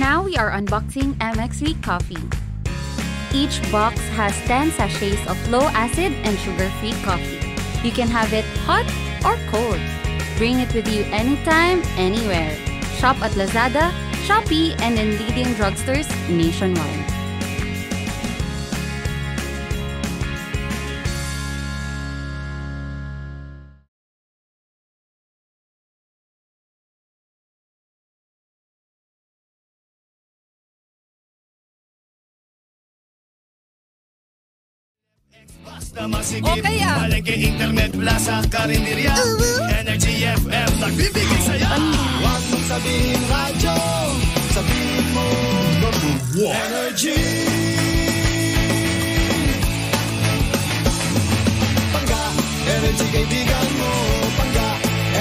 Now we are unboxing MX Sweet Coffee. Each box has 10 sachets of low-acid and sugar-free coffee. You can have it hot or cold. Bring it with you anytime, anywhere. Shop at Lazada, Shopee, and in leading drugstores nationwide. O kaya Palengke, internet, plaza, karinderya, Energy FM, nagbibigay saya. Huwag mong sabihin radyo, sabihin mo Energy. Pangga, Energy kaibigan mo. Pangga,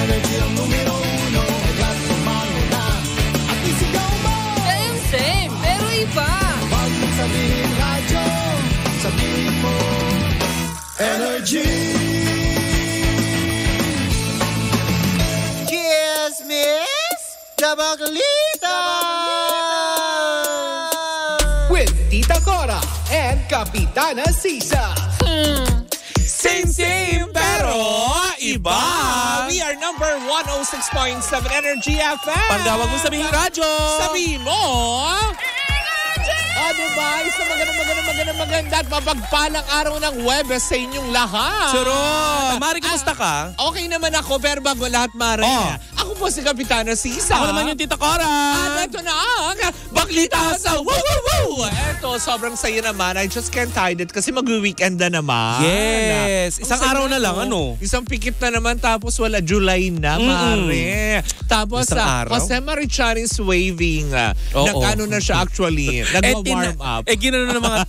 Energy ang numero uno. Hanggang pumalo na at isigaw mo. same, pero iba. Huwag mong sabihin radyo, sabihin mo Energy. Chismis Chabaglita with Tita Cora and Kapitana Sisa. Same, pero iba. We are number 106.7 Energy FM. Pagdawag mo sabihin radyo. Sabihin mo, diba? Isang maganda at mapagpalang araw ng Webes sa inyong lahat. Suro. Mari, kumusta ka? Okay naman ako, pero bago lahat, Mari. Ako po si Kapitana Sisa. Ako naman yung Tita Cora. At ito na ang Baklita sa Woo! Eto, sobrang saya naman. I just can't hide it kasi mag-weekend na naman. Yes. Isang araw na lang, ano? Isang pikit na naman, tapos wala July na, Mari. Tapos, Jose Marichan is waving. Nag-ano na siya actually. Nag-warm up. Ginano ng mga...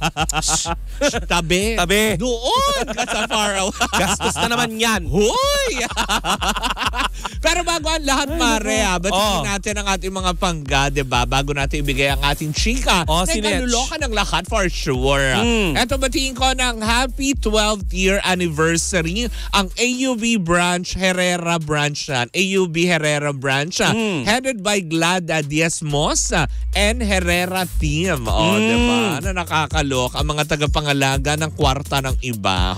Tabi. Doon ka sa far away. Gastos na naman yan. Huy! Pero bago ang lahat, Mare, batiin natin ang ating mga pangga, diba? Bago natin ibigay ang ating chika. Nagkaluloka ng lahat for sure. Eto, batiin ko ng happy 12th year anniversary ang AUB branch, Herrera branch yan. AUB Herrera branch. Headed by Glad Diezmos and Herrera team. Diba? Na nakakaloka ang mga tagapangalaga ng kwarta ng iba.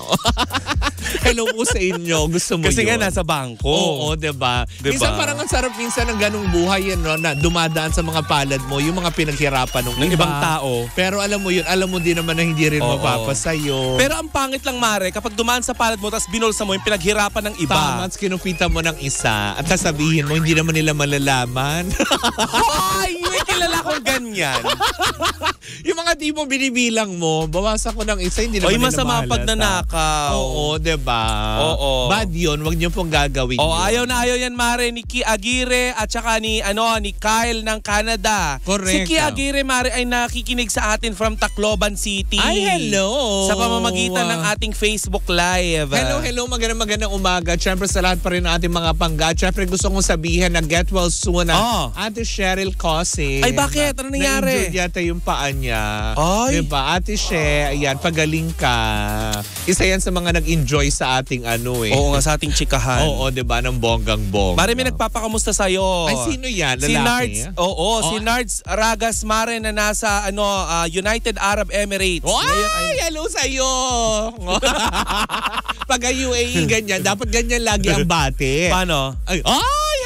Hello po sa inyo. Gusto mo kasi yun? Kasi nga nasa bangko. Oo, diba? Minsan parang ang sarap minsan ng ganung buhay yan, no? Na dumadaan sa mga palad mo, yung mga pinaghirapan ng ibang tao. Pero alam mo yun, alam mo din naman na hindi rin mapapasayo. Pero ang pangit lang, Mare, kapag dumaan sa palad mo tapos binulsa mo yung pinaghirapan ng iba. Tama, at kinupita mo ng isa at sasabihin mo, hindi naman nila malalaman. Ay, may kilala kong ganyan. Yung mga tipo binibilang mo, bawasan ko ng isa, hindi naman nila masama pag nanakaw. Oo, diba? Oo. Bad yun, wag niyo pong gagawin yun. Ayaw na ayaw yan, Mare, ni Ki Aguirre at saka ni Kyle ng Canada. Correct. Si Ki Aguirre, Mare, ay nakikinig sa atin from Tacloban City. Ay, hello! Sa pamamagitan ng ating Facebook Live. Hello, magandang umaga. Siyempre sa lahat pa rin ng ating mga pangga. Siyempre gusto kong sabihin na get well soon Ate Cheryl Cosing. Ay, bakit? Ano nangyari? Na-injured yata yung paa niya. Ay. Diba? Ate She, ayan, pagaling ka. Isa yan sa mga nag-enjoy sa ating Oo nga, sa ating chikahan. Oo, diba? Ng bonggang-bongga. Mare, may nagpapakamusta sa'yo. Ay, sino yan? Lalaki? Si Nards. Si Nards Ragas, Mare, na nasa United Arab Emirates. Ay, hello sa'yo! Pag UAE ganyan, dapat ganyan lagi ang bate. Paano? Ay,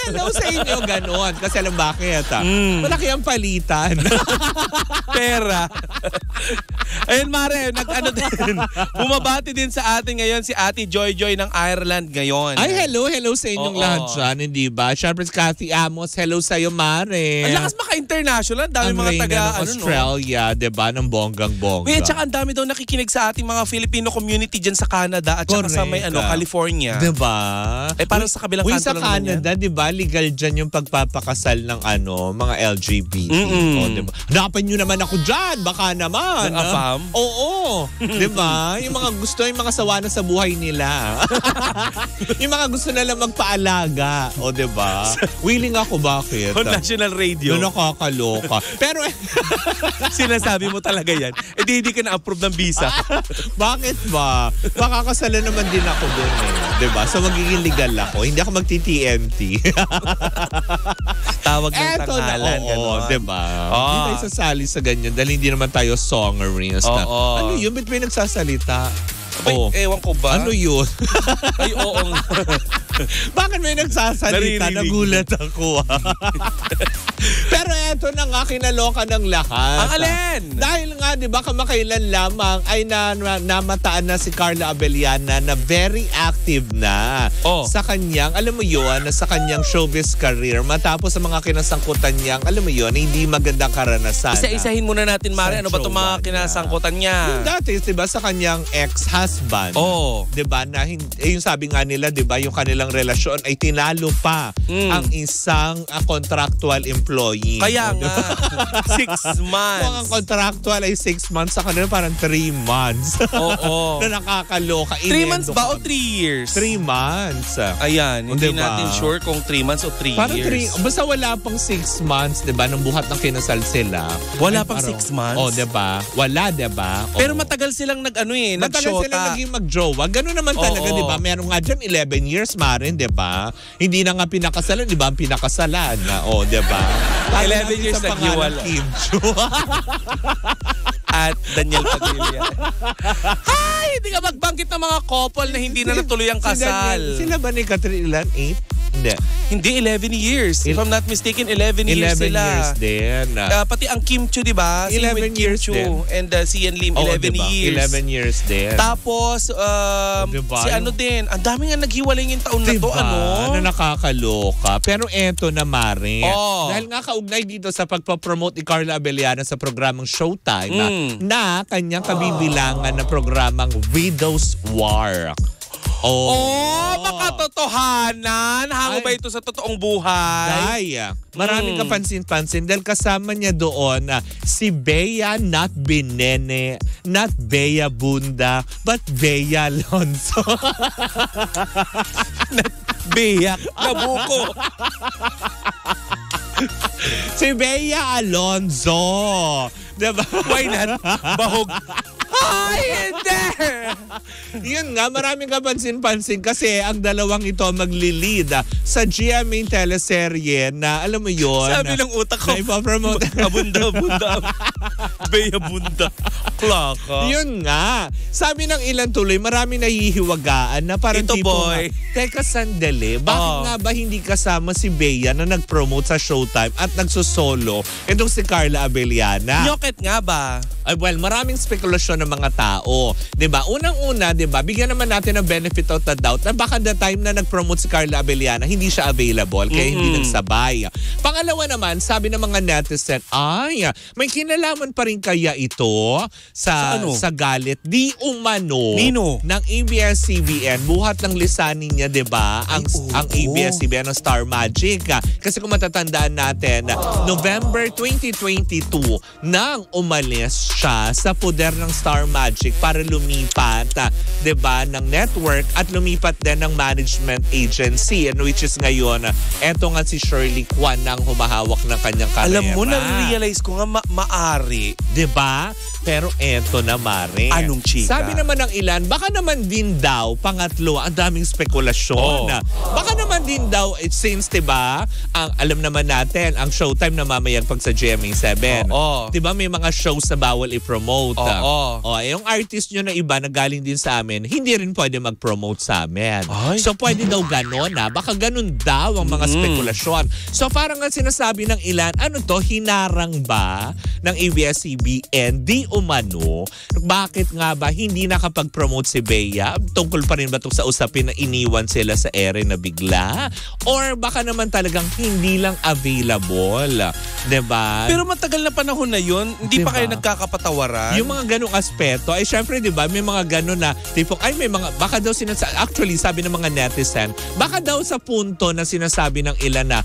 hello sa inyo, ganon. Kasi alam bakit, malaki ang palitan. Pera. Ayun, Mare, din. Bumabati din sa atin ngayon si Ate Joy ng Ireland ngayon. Ay, hello sa inyong lahat dyan, hindi ba? Siyempre si Cathy Amos, hello sa'yo, Mare. Ang lakas maka-international, dami mga taga Australia, diba? Ng bonggang-bongga. Wait, tsaka ang dami daw nakikinig sa ating mga Filipino community dyan sa Canada at saka sa may California. Diba? Parang sa kabilang kanto sa Canada, diba? Legal dyan yung pagpapakasal ng mga LGBT. Diba? Hanapan nyo naman ako dyan, baka naman. Spam? Oo. Diba? Yung mga gusto, yung mga sawa na sa buhay nila. Yung mga gusto nalang magpaalaga. O diba? Willing ako, bakit? On national radio. Doon nakakaloka. Pero sinasabi mo talaga yan. Eh di ka na-approve ng visa. bakit ba? Makakasala naman din ako doon eh. Diba? So magiging legal ako. Hindi ako magti-TNT. Tawag ng tanghalan. Oo, diba? Hindi tayo sasali sa ganyan dahil hindi naman tayo songerings na. Ano yun? Ba't may nagsasalita? Ewan ko ba? Ano yun? Ay, oo nga. Bakit may nagsasalita? Nagulat ako. Pero eto na nga, kinaloka ng lahat. Ang alin? Dahil nga, di ba, kamakailan lamang ay namataan na si Carla Abellana na very active na sa kanyang, alam mo yun, sa kanyang showbiz career matapos sa mga kinasangkutan niyang, alam mo yun, hindi magandang karanasan. Isa-isahin muna natin, Mare. Ano ba itong mga kinasangkutan niya? Yung dati, di ba, sa kanyang ex-husband. Di ba, na yung sabi nga nila, di ba, yung kanilang relasyon ay tinalo pa ang isang contractual employee. Kaya nga, 6 months. Kung ang contractual ay 6 months, sa kanila parang 3 months. Oo. Na nakakaloka. 3 months ba o 3 years? 3 months. Ayan, hindi natin sure kung 3 months o 3 parang years. Basta wala pang 6 months, di ba, nung buhat ng kinasal sila. Wala pang 6 months? di ba? Wala, di ba? Pero matagal silang nag-shota. Matagal silang naging mag-jowa. Ganun naman talaga, di ba? Meron nga dyan 11 years, Marin, di ba? Hindi na nga pinakasalan, di ba? Ang pinakasalan na, di ba? 11 years naghiwala. Kim Chu. At Daniel Padilla. Ay, hindi ka magbanggit ng mga couple na hindi na natuloy ang kasal. Sila ba ni Catherine ilan? 8? Hindi, 11 years. If I'm not mistaken, 11 years sila. 11 years din. Pati ang Kim Chu, di ba? 11 years Kim Chu din. And si Ian Lim, 11 years. 11 years din. Tapos, si ano din, ang dami nga naghiwalay yung taon na to. Na nakakaloka. Pero eto na, Mare. Dahil nga kaugnay dito sa pagpapromote ni Carla Abellana sa programang Showtime na kanyang kabibilangan na programang Widow's War. Makatotohanan. Hango ba ito sa totoong buhay? Maraming kapansin-pansin dahil kasama niya doon si Bea, not Binene, not Bea Bunda, but Bea Alonzo. Bea Nabuko. Si Bea Alonzo. Diba? Why not? Bahog. Ay, hindi! Yun nga, maraming kapansin-pansin kasi ang dalawang ito maglilid sa GMA teleserye na, alam mo yun. Sabi ng utak ko, na ipapromote. Bunda. Bea Bunda. Klaka. Yun nga. Sabi ng ilan tuloy, maraming nahihiwagaan na parang ito, tipo boy. Teka, sandali. Bakit nga ba hindi kasama si Bea na nag-promote sa Showtime at nagsusolo itong si Carla Abellana? Nyokit nga ba? Ay, well, maraming spekulasyon ng mga tao. Diba? Unang-una, diba, bigyan naman natin ng benefit of the doubt na baka the time na nag-promote si Carla Abellana, hindi siya available, kaya hindi nagsabay. Pangalawa naman, sabi ng mga netizen, ay, may kinalaman pa rin kaya ito sa galit di umano ng ABS-CBN. Buhat ng lisanin niya, diba? Ang ABS-CBN ng Star Magic. Kasi kung matatandaan natin, November 2022 nang umalis siya sa poder ng Star Magic para lumipat, diba, ng network at lumipat din ng management agency, and which is ngayon, eto nga si Shirley Kwan nang humahawak ng kanyang karera. Alam mo, na-realize ko nga maari. Diba? Pero eto na, Mare. Anong chika? Sabi naman ng ilan, baka naman din daw, pangatlo, ang daming spekulasyon. Baka naman din daw, since, diba, alam naman natin, ang Showtime namamayag pag sa GMA7. Diba, may mga shows na bawal i-promote. Yung artist nyo na iba na galing din sa amin, hindi rin pwede mag-promote sa amin. So, pwede daw ganon, baka ganon daw ang mga spekulasyon. So, parang nga sinasabi ng ilan, ano to, hinarang ba ng ABS-CBN? Di umano, bakit nga ba hindi nakapag-promote si Bea? Tungkol pa rin ba ito sa usapin na iniwan sila sa ere na bigla? Or baka naman talagang hindi lang available? Diba? Pero matagal na panahon na yun, hindi pa kayo nagkakapatawaran? Yung mga ganong aspeto, ay syempre, diba, may mga ganon na, tipong, ay may mga, baka daw actually, sabi ng mga netizen, baka daw sa punto na sinasabi ng ilan na,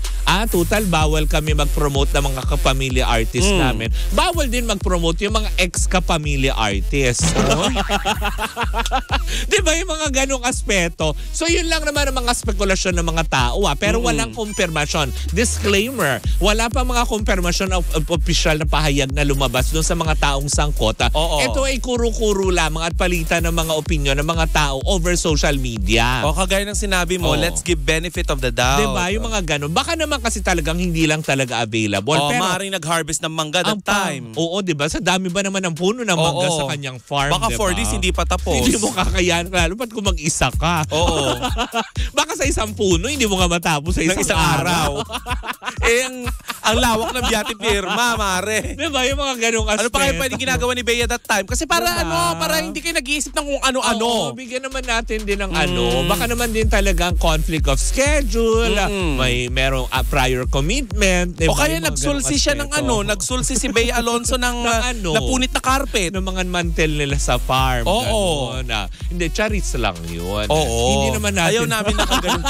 total, bawal kami mag-promote ng mga kapamilya artist namin. Bawal din mag-promote yung mga ex ex-kapamilya artist. Di ba yung mga ganong aspeto? So yun lang naman ang mga spekulasyon ng mga tao. Pero walang kumpirmasyon. Disclaimer, wala pa mga kumpirmasyon of official na pahayag na lumabas doon sa mga taong sangkot. Ito ay kuro-kuro lamang at palitan ng mga opinion ng mga tao over social media. Kagaya ng sinabi mo, let's give benefit of the doubt. Diba? Yung mga ganon. Baka naman kasi talagang hindi lang talaga available. Pero maaaring nag-harvest ng mangga that time. Oo, diba? Sa dami ba naman ng puno ng mangga sa kanyang farm, baka diba? 4 days hindi pa tapos. Hindi mo kakayanan. Lalo pat kung mag-isa ka. Oo. Baka sa isang puno, hindi mo nga matapos sa isang araw. Ang lawak ng Biati Firma, mare. Diba? Yung mga ganong aspeto. Ano pa kayo pwedeng ginagawa ni Bea that time? Kasi para para hindi kayo nag-iisip ng kung ano-ano. Bigyan naman natin din ng Baka naman din talagang conflict of schedule. May merong prior commitment. Diba? O kaya nagsulsi siya ng nagsulsi si Bea Alonso ng napunit na carpet. Ng mga mantel nila sa farm. Oo. Hindi, charits lang yun. Oo. Hindi naman natin. Ayaw namin nakaganon.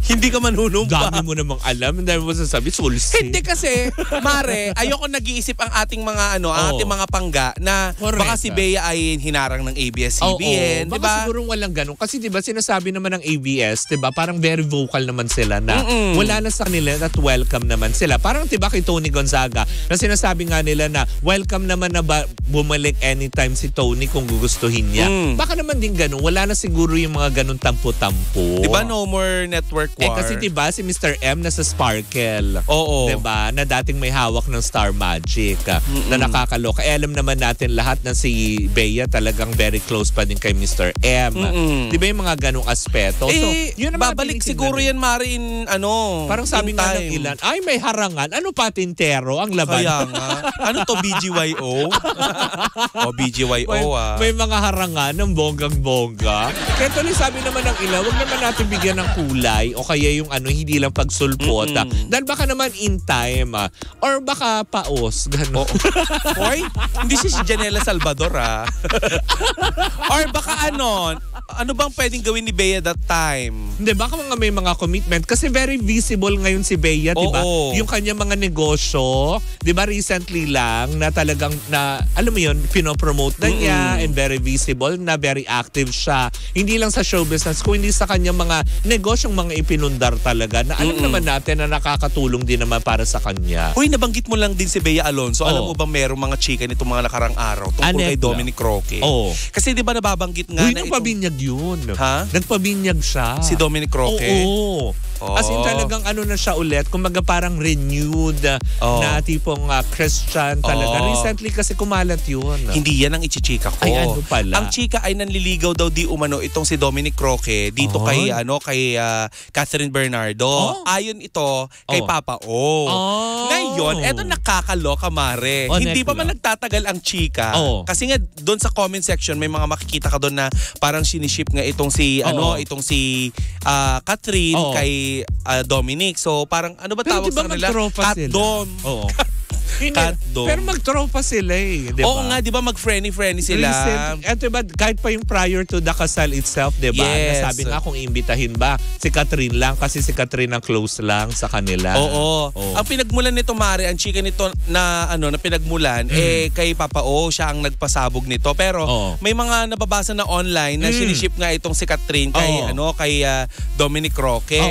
Hindi ka manunumpa. Dami mo namang alam. Dami mo sasabi, sulsi. Hindi kasi, mare, ayoko nag-iisip ang ating mga ang ating mga pangga na baka si Bea ay hinarang ng ABS-CBN, di ba? Baka sigurong walang ganun. Kasi di ba sinasabi naman ng ABS, di ba, parang very vocal naman sila na wala na sa kanila at welcome naman sila. Parang di ba kay Tony Gonzaga na sinasabi nga nila na welcome naman na bumalik anytime si Tony kung gugustuhin niya. Baka naman din ganun. Wala na siguro yung mga ganun tampo-tampo. Di ba no more network war? Kasi diba si Mr. M nasa Sparkle. Oo. Diba? Na dating may hawak ng Star Magic. Na nakakaloka. Alam naman natin lahat na si Bea talagang very close pa din kay Mr. M. Diba yung mga ganong aspeto? So, yun babalik siguro yan, Mari, in parang sabi nga ng ilan, ay may harangan. Ano patintero ang laban? Kaya nga. Ano to, BGYO? BGYO May mga harangan ng bonggang-bongga. Kaya tuloy sabi naman ng ilan, huwag naman natin bigyan ng kulay o kaya yung hindi lang pagsulpot. Dahil baka naman in time or baka paos. Gano'n. Hoy, hindi si Janela Salvador Or baka ano bang pwedeng gawin ni Bea that time? Hindi, baka may mga commitment. Kasi very visible ngayon si Bea, di ba? Yung kanya mga negosyo, di ba recently lang na talagang alam mo yun, pinopromote na niya and very visible na very active siya. Hindi lang sa show business, kung hindi sa kanya mga negosyong mga ipinundar talaga na alam naman natin na nakakatulong din naman para sa kanya. Uy, nabanggit mo lang din si Bea Alonso. Alam mo ba merong mga chika nitong mga nakarang araw tungkol kay Dominic Roque? Kasi di ba nababanggit nga na nagpabinyag yun. Ha? Nagpabinyag siya. Si Dominic Roque? Oo. As in talagang na siya ulit. Kumaga parang renewed na tipong Christian talaga. Recently kasi kumalat yun. Hindi yan ang ichichika ko. Ay, ano pala? Ang chika ay nanliligaw daw di umano itong si Dominic Roque dito kay Catherine Bernardo. Ayon ito kay Papa O. Ngayon, eto nakakaloka, Mare. Hindi pa man nagtatagal ang chika. Kasi nga doon sa comment section may mga makikita ka doon na parang siniship nga itong si Catherine kay Dominic. So parang ano ba tawag sa kanila? Cat-dom. Pero magtropa sila diba? Oo nga, diba mag-friendly sila? Eto ba, kahit pa yung prior to the kasal itself, diba? Yes. Nasabi nga kung imbitahin ba si Catherine lang kasi si Catherine ang close lang sa kanila. Oo. Ang pinagmulan nito, Mare, ang chika nito na pinagmulan, kay Papa O, siya ang nagpasabog nito. Pero may mga nababasa na online na siniship nga itong si Catherine kay Dominic Roque.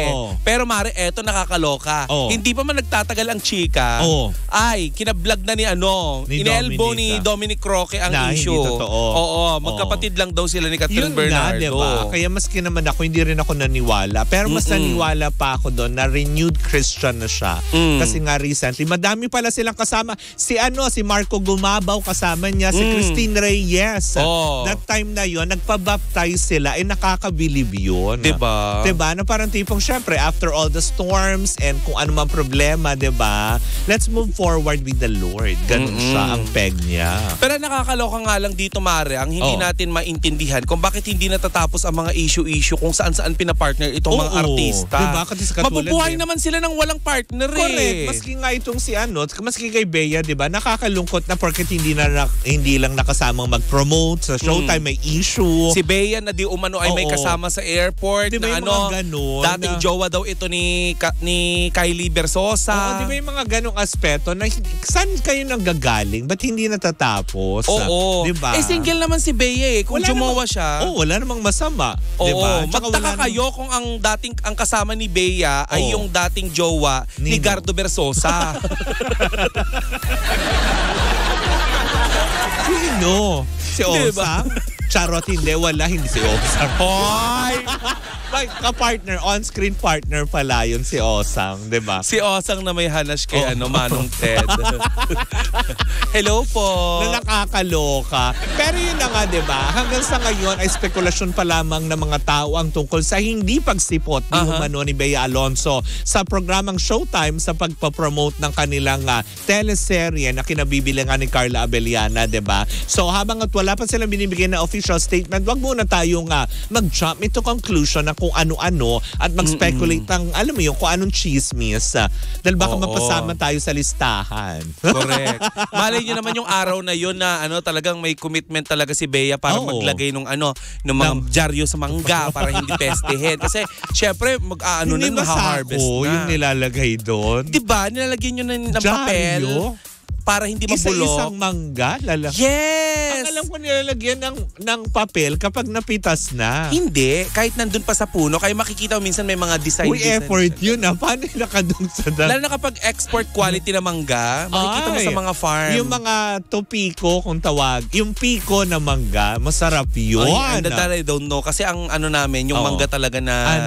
Pero Mare, eto nakakaloka. Hindi pa man nagtatagal ang chika. Ay, kinablog na ni inelbow ni Dominic Roque ang issue. Hindi totoo. Magkapatid lang daw sila ni Catherine Bernardo. Diba? Kaya maski naman ako, hindi rin ako naniwala. Pero mas naniwala pa ako doon na renewed Christian na siya. Kasi nga recently, madami pala silang kasama. Si Marco Gumabaw kasama niya, si Christine Reyes. That time na yon nagpa-baptize sila. Nakakabilib yun. Diba? Na parang tipong, syempre, after all the storms and kung ano man problema, diba? Let's move forward with the Lord. Ganun siya ang peg niya. Pero nakakaloka nga lang dito, Mare, ang hindi natin maintindihan kung bakit hindi natatapos ang mga issue kung saan-saan pinapartner itong mga artista. Diba? Mabubuhay naman sila ng walang partner. Correct. Maski nga itong si maski kay Bea, diba? Nakakalungkot na porket hindi lang nakasamang mag-promote sa Showtime, may issue. Si Bea na di umano ay may kasama sa airport diba na ganun, dating jowa daw ito ni Kylie Bersosa. Di ba yung mga ganong aspeto na saan kayo nanggagaling? Ba't hindi natatapos? Oo. Diba? Single naman si Bea eh. Kung jumawa siya. Wala namang masama. Oo. Diba? Magtaka kayo kung ang kasama ni Bea ay yung dating jowa ni Gardo Versosa. Sino? Si Osang? Charot, hindi. Wala, hindi si Osang. Hoy! Ka-partner, on-screen partner pala yun si Osang, di ba? Si Osang na may hanas kay Manong Ted. Hello po. Na nakakaloka. Pero yun na nga, di ba? Hanggang sa ngayon ay spekulasyon pa lamang ng mga tao ang tungkol sa hindi pagsipot ni umano ni Bea Alonzo sa programang Showtime sa pagpapromote ng kanilang teleserye na kinabibilangan ni Carla Abellana, di ba? So habang at wala pa silang binibigyan na official statement, wag muna tayong mag-jump into conclusion na kung ano-ano at mag-speculate ng, alam mo yun, kung anong chismis. Dahil baka mapasama tayo sa listahan. Correct. Malay nyo naman yung araw na yun na talagang may commitment talaga si Bea para maglagay ng mga dyaryo sa mangga para hindi pestehin. Kasi syempre, hindi na harvest na. Yung nilalagay doon. Diba? Nilalagyan nyo ng papel para hindi mabulok. Isa-isang mangga? Yes! Ang alam ko nilalagyan ng papel kapag napitas na. Hindi. Kahit nandun pa sa puno. Kaya makikita mo minsan may mga design. Effort yun Paano nakadung sa Lalo na kapag export quality na mangga, makikita mo sa mga farm. Yung mga topiko kung tawag. Yung piko na mangga, masarap yun. I don't know. Kasi ang namin, yung mangga talaga na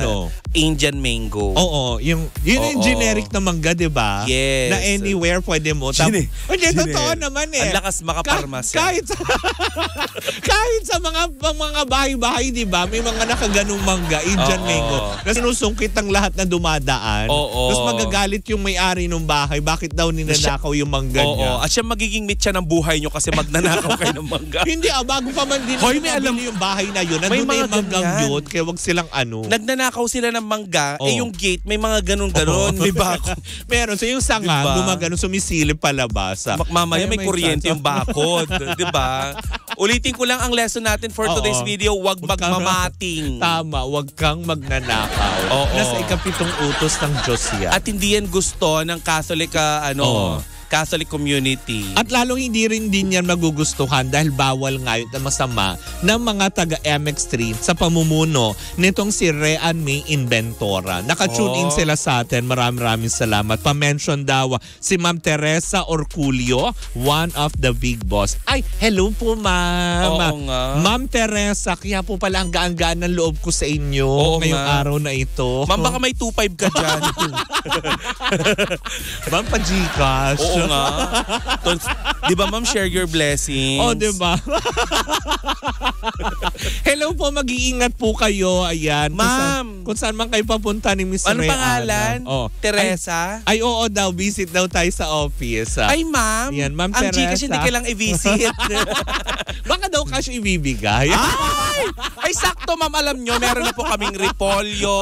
Indian mango. Oo. Yung generic na mangga, di ba? Yes. Na anywhere pwede mo. Hindi, totoo naman eh. Ang lakas makaparmas. Kahit sa mga bahay-bahay, di ba? May mga nakaganong mangga, Indian mango, na sinusungkit ng lahat na dumadaan. Tapos magagalit yung may-ari ng bahay. Bakit daw ninanakaw yung mangga niya? At siya magiging mitya ng buhay nyo kasi magnanakaw kayo ng mangga. Hindi, bago pa man din may alam yung bahay na yun. Nandun na yung manggang yun. Kaya wag silang Nagnanakaw sila ng mangga, yung gate may mga ganon-ganon. May bako. Meron. So yung sanga, gumagano, sumisilip palabas. Mamaya may kuryente yung bakod. Diba? Ulitin ko lang ang lesson natin for today's video. Huwag magmamating. Tama, huwag kang magnanakaw. Nasa ikapitong utos ng Diyos yan. At hindi yan gusto ng Catholic Catholic community. At lalong hindi rin din yan magugustuhan dahil bawal ngayon na masama ng mga taga-MX3 sa pamumuno nitong si Rean May Inventora. Naka-tune in sila sa atin. Maraming salamat. Pa-mention daw si Ma'am Teresa Orculio, one of the big boss. Ay, hello po ma'am. Oo nga. Ma'am Teresa, kaya po pala ang gaan-gaan ng loob ko sa inyo ngayong araw na ito. Ma'am, baka may 2.5 ka dyan. Ma'am, pa-Gcash. Oo nga. Di ba ma'am, share your blessings? Di ba? Hello po, mag-iingat po kayo. Ayan. Ma'am. Kung saan man kayo papunta ni Miss Ano Reana. pangalan? Teresa? Ay, oo daw. Visit daw tayo sa office. Ay, ma'am. Yan, Ma'am ang Teresa. Gcash hindi kailang i-visit. Baka daw cash ibibigay. Ay, sakto ma'am. Alam nyo, meron na po kaming repolyo.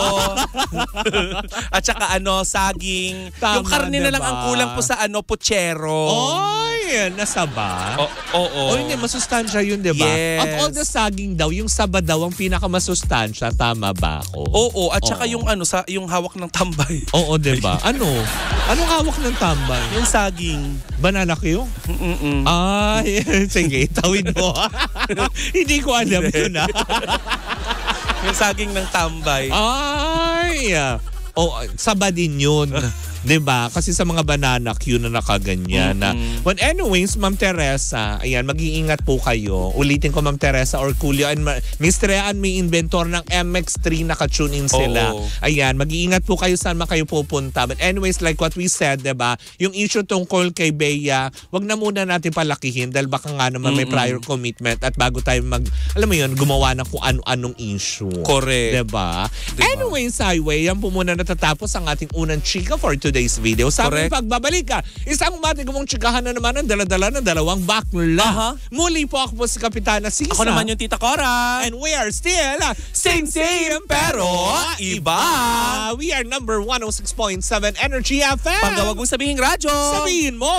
At saka saging. Tama, yung karne na lang ang kulang po sa putsero. Oy, nasaba? Oo. Hindi, masustansya yun, di ba? Yes. Of all the saging daw, yung saba daw ang pinakamasustansya. Tama ba ako? Oo, at saka yung yung hawak ng tambay. Oo, di ba? Anong hawak ng tambay? Yung saging. Banana Q? Ay, sige, tawid mo. Hindi ko alam yun Yung saging ng tambay. Ay, saba din yun. Diba? Kasi sa mga banana Q na nakaganyan. But anyways, Ma'am Teresa, ayan, mag-iingat po kayo. Ulitin ko, Ma'am Teresa Orculio and Miss Rean May Inventor ng MX3, naka-tune in sila. Ayan, mag-iingat po kayo saan man kayo pupunta. But anyways, like what we said, diba? Yung issue tungkol kay Bea, wag na muna natin palakihin dahil baka nga naman may prior commitment at bago tayo alam mo yun, gumawa ng kung ano-anong issue. Correct. Diba? Anyways, highway, yan po muna natatapos ang ating unang chika for today's video. Sa aming pagbabalik isang umating mong chikahan na naman ang dala-dala ng dalawang bakla. Muli po ako po si Kapitana Sisa. Ako naman yung Tita Cora. And we are still same pero iba. We are number 106.7 Energy FM. Pag wag mong sabihin radyo. Sabihin mo.